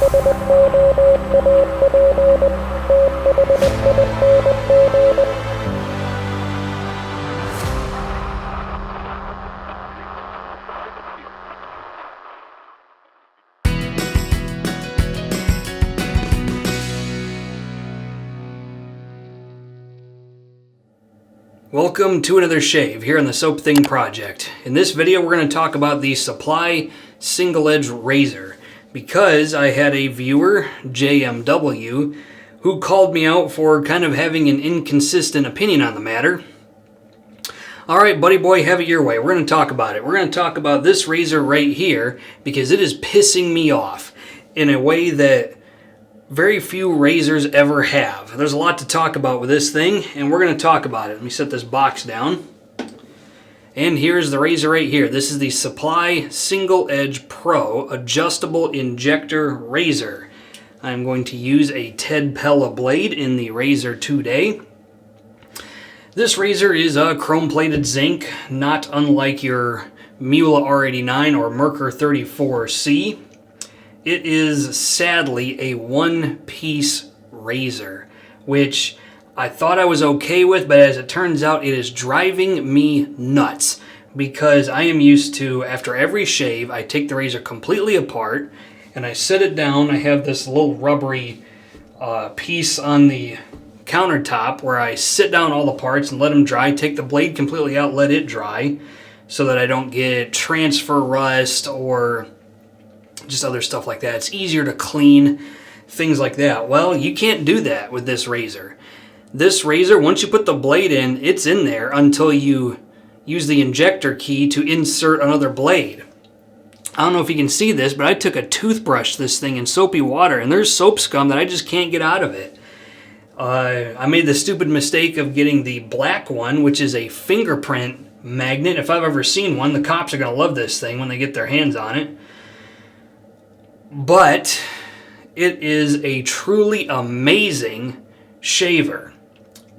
Welcome to another shave here on the Soap Thing Project. In this video we're going to talk about the Supply Single Edge Razor because I had a viewer, JMW, who called me out for kind of having an inconsistent opinion on the matter. Alright buddy boy, have it your way. We're going to talk about it. We're going to talk about this razor right here because it is pissing me off in a way that very few razors ever have. There's a lot to talk about with this thing, and we're going to talk about it. Let me set this box down. And here's the razor right here. This is the Supply Single Edge Pro Adjustable Injector Razor. I'm going to use a Ted Pella blade in the razor today. This razor is a chrome-plated zinc, not unlike your Mula R89 or Merkur 34C. It is sadly a one-piece razor, which I thought I was okay with, but as it turns out, it is driving me nuts because I am used to, after every shave, I take the razor completely apart and I set it down. I have this little rubbery piece on the countertop where I sit down all the parts and let them dry, take the blade completely out, let it dry so that I don't get transfer rust or just other stuff like that. It's easier to clean, things like that. Well, you can't do that with this razor. This razor, once you put the blade in, it's in there until you use the injector key to insert another blade. I don't know if you can see this, but I took a toothbrush this thing in soapy water, and there's soap scum that I just can't get out of it. I made the stupid mistake of getting the black one, which is a fingerprint magnet. If I've ever seen one, the cops are going to love this thing when they get their hands on it. But it is a truly amazing shaver.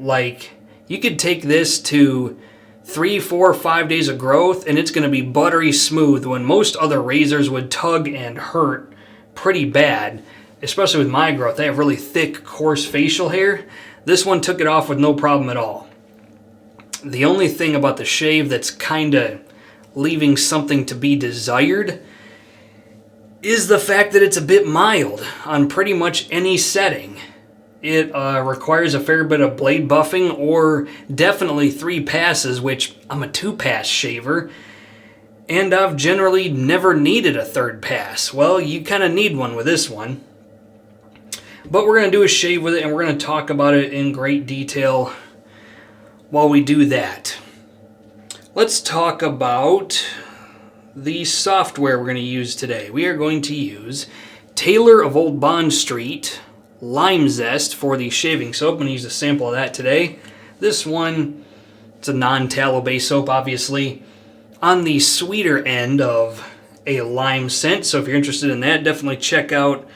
Like, you could take this to 3, 4, 5 days of growth and it's going to be buttery smooth when most other razors would tug and hurt pretty bad, especially with my growth. I have really thick, coarse facial hair. This one took it off with no problem at all. The only thing about the shave that's kind of leaving something to be desired is the fact that it's a bit mild on pretty much any setting. It requires a fair bit of blade buffing or definitely 3 passes, which I'm a 2-pass shaver, and I've generally never needed a 3rd pass. Well, you kind of need one with this one. But we're going to do a shave with it, and we're going to talk about it in great detail while we do that. Let's talk about the software we're going to use today. We are going to use Taylor of Old Bond Street Lime Zest for the shaving soap. I'm going to use a sample of that today. This one, it's a non-tallow based soap, obviously, on the sweeter end of a lime scent. So if you're interested in that, definitely check out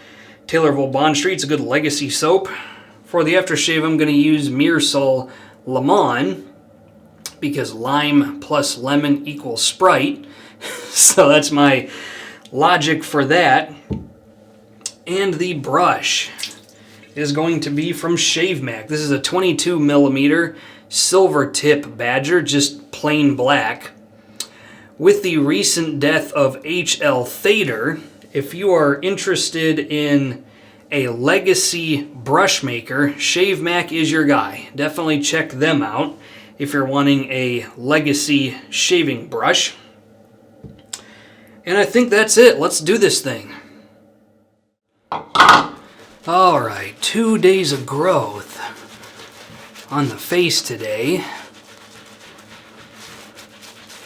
Taylor of Old Bond Street. It's a good legacy soap. For the aftershave, I'm going to use Myrsol Limon because lime plus lemon equals Sprite. So that's my logic for that. And the brush is going to be from Shavemac. This is a 22 millimeter silver tip badger, just plain black. With the recent death of H.L. Thader, if you are interested in a legacy brush maker, Shavemac is your guy. Definitely check them out if you're wanting a legacy shaving brush. And I think that's it. Let's do this thing. Alright, 2 days of growth on the face today.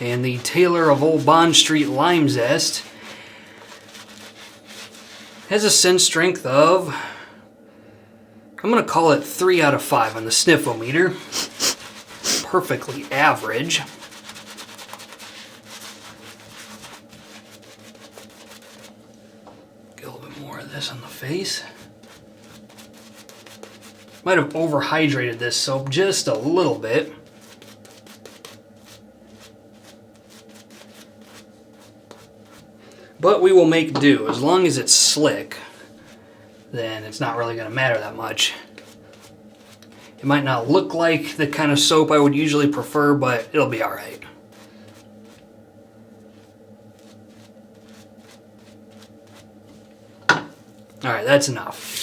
And the Taylor of Old Bond Street Lime Zest has a scent strength of, I'm going to call it 3 out of 5 on the sniffometer. Perfectly average. This on the face. Might have overhydrated this soap just a little bit. But we will make do as long as it's slick. then it's not really going to matter that much. It might not look like the kind of soap I would usually prefer, but it'll be all right. All right, that's enough.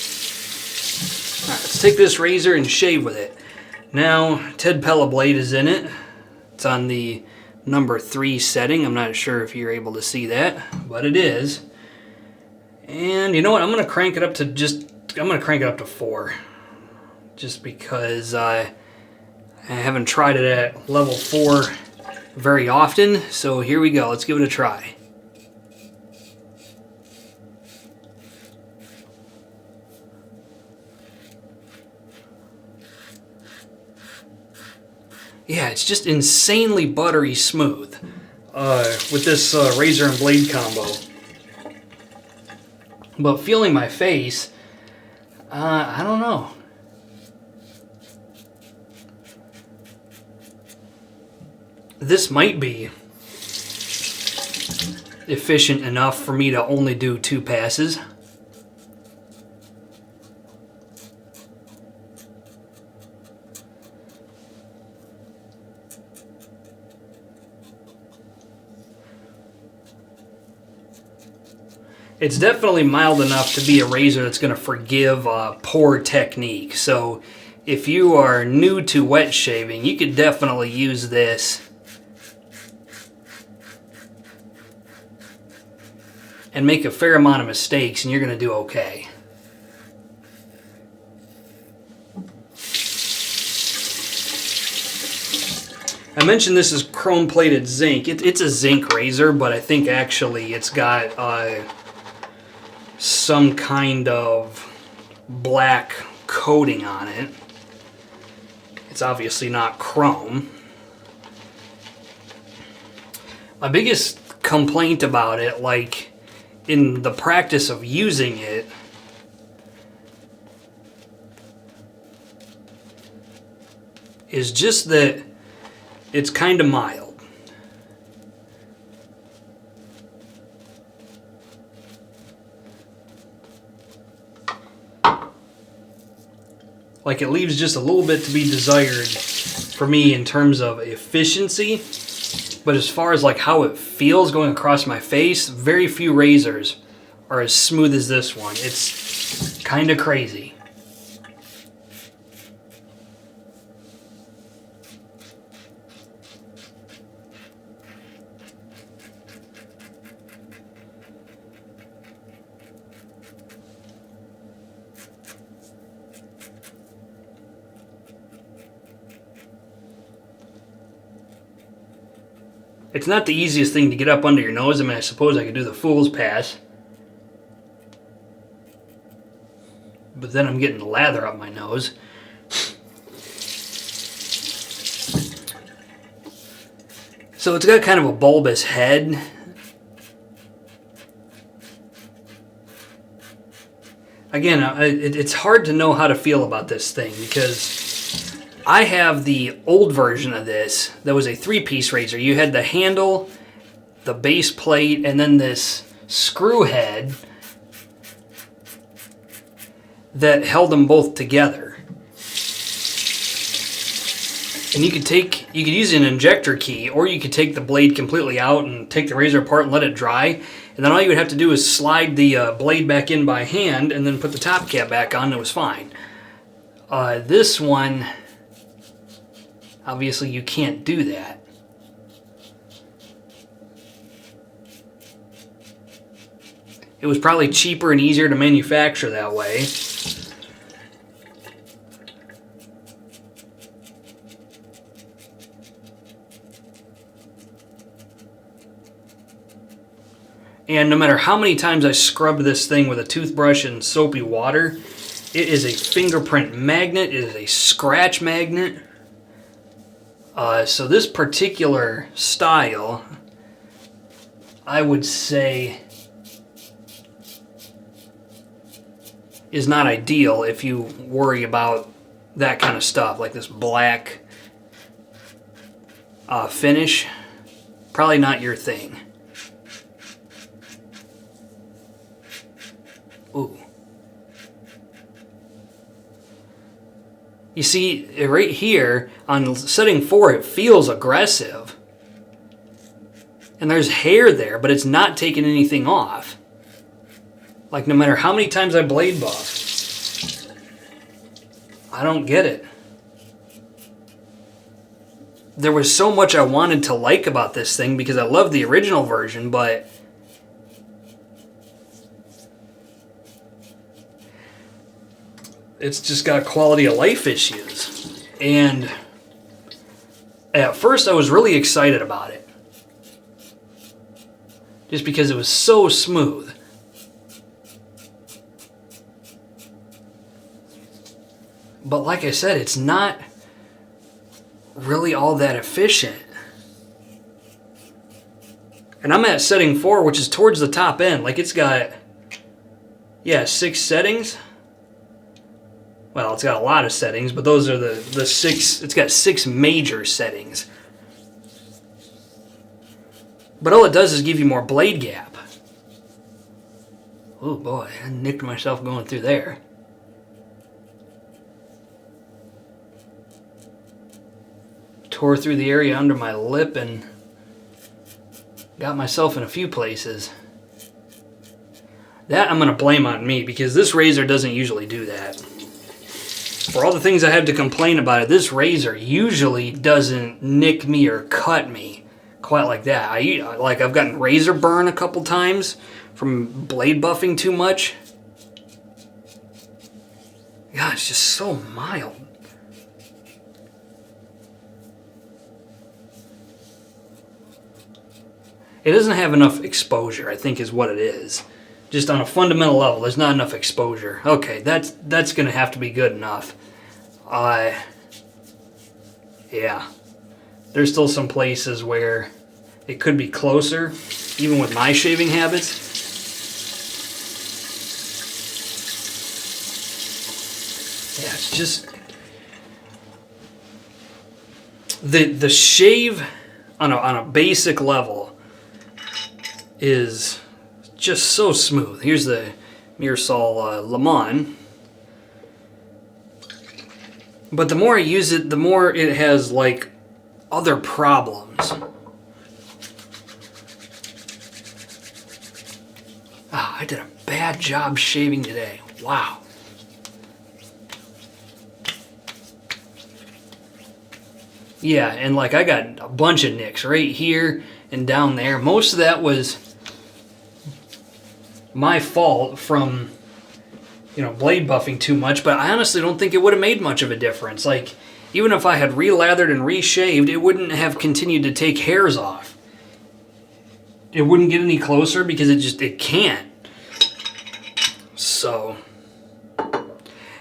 All right, let's take this razor and shave with it. Now, Ted Pella blade is in it. It's on the number 3 setting. I'm not sure if you're able to see that, but it is. And you know what? I'm going to crank it up to 4. Just because I haven't tried it at level 4 very often. So here we go. Let's give it a try. Yeah, it's just insanely buttery smooth with this razor and blade combo. But feeling my face, I don't know. This might be efficient enough for me to only do 2 passes. It's definitely mild enough to be a razor that's going to forgive poor technique. So if you are new to wet shaving, you could definitely use this and make a fair amount of mistakes, and you're going to do okay. I mentioned this is chrome-plated zinc. It's a zinc razor, but I think actually it's got some kind of black coating on it. It's obviously not chrome. My biggest complaint about it, like in the practice of using it, is just that it's kind of mild. Like it leaves just a little bit to be desired for me in terms of efficiency. But as far as like how it feels going across my face, very few razors are as smooth as this one. It's kind of crazy. It's not the easiest thing to get up under your nose. I mean, I suppose I could do the fool's pass. But then I'm getting the lather up my nose. So it's got kind of a bulbous head. Again, it's hard to know how to feel about this thing because I have the old version of this that was a 3-piece razor. You had the handle, the base plate, and then this screw head that held them both together. And you could use an injector key, or you could take the blade completely out and take the razor apart and let it dry. And then all you would have to do is slide the blade back in by hand and then put the top cap back on and it was fine. This one, obviously you can't do that. It was probably cheaper and easier to manufacture that way. And no matter how many times I scrub this thing with a toothbrush and soapy water, it is a fingerprint magnet, it is a scratch magnet. So this particular style, I would say, is not ideal if you worry about that kind of stuff, like this black finish. Probably not your thing. Ooh. You see, right here, on setting 4, it feels aggressive. And there's hair there, but it's not taking anything off. Like, no matter how many times I blade buff, I don't get it. There was so much I wanted to like about this thing because I love the original version, but it's just got quality of life issues. And at first I was really excited about it, just because it was so smooth. But like I said, it's not really all that efficient. And I'm at setting 4, which is towards the top end. Like, it's got, yeah, 6 settings. Well, it's got a lot of settings, but those are the 6, it's got 6 major settings. But all it does is give you more blade gap. Oh boy, I nicked myself going through there. Tore through the area under my lip and got myself in a few places. That I'm going to blame on me, because this razor doesn't usually do that. For all the things I have to complain about it, this razor usually doesn't nick me or cut me quite like that. I've gotten razor burn a couple times from blade buffing too much. God, it's just so mild. It doesn't have enough exposure, I think is what it is. Just on a fundamental level, there's not enough exposure. Okay, that's going to have to be good enough. Yeah. There's still some places where it could be closer, even with my shaving habits. Yeah, it's just... The shave on a basic level is just so smooth. Here's the Myrsol Limon. But the more I use it, the more it has like other problems. Ah, I did a bad job shaving today. Wow. Yeah, and like I got a bunch of nicks right here and down there. Most of that was my fault from, blade buffing too much, but I honestly don't think it would have made much of a difference. Like, even if I had re-lathered and re-shaved, it wouldn't have continued to take hairs off. It wouldn't get any closer because it can't. So,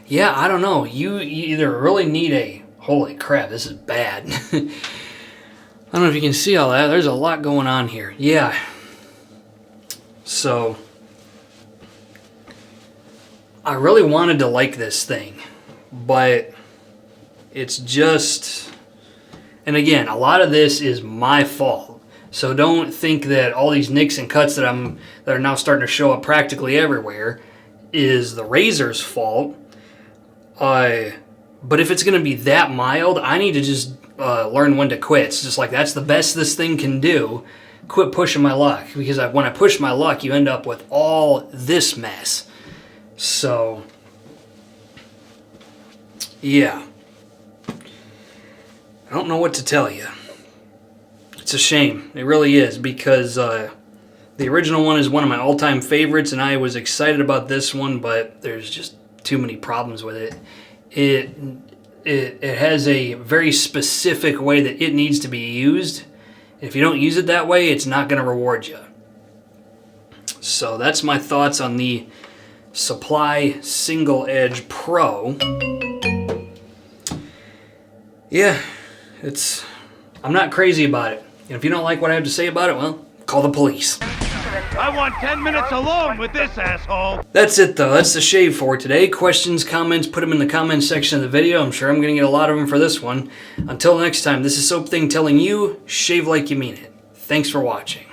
yeah, I don't know. You either really need a, holy crap, this is bad. I don't know if you can see all that. There's a lot going on here. Yeah. So, I really wanted to like this thing, but it's just, and again, a lot of this is my fault. So don't think that all these nicks and cuts that are now starting to show up practically everywhere is the razor's fault. But if it's going to be that mild, I need to just learn when to quit. It's just like, that's the best this thing can do. Quit pushing my luck, because when I push my luck, you end up with all this mess. So, yeah. I don't know what to tell you. It's a shame. It really is, because the original one is one of my all-time favorites, and I was excited about this one, but there's just too many problems with it. It has a very specific way that it needs to be used. If you don't use it that way, it's not going to reward you. So that's my thoughts on the Supply Single Edge Pro. Yeah, I'm not crazy about it. And if you don't like what I have to say about it, well, call the police. I want 10 minutes alone with this asshole. That's it, though. That's the shave for today. Questions, comments, put them in the comments section of the video. I'm sure I'm going to get a lot of them for this one. Until next time, this is Soap Thing telling you, shave like you mean it. Thanks for watching.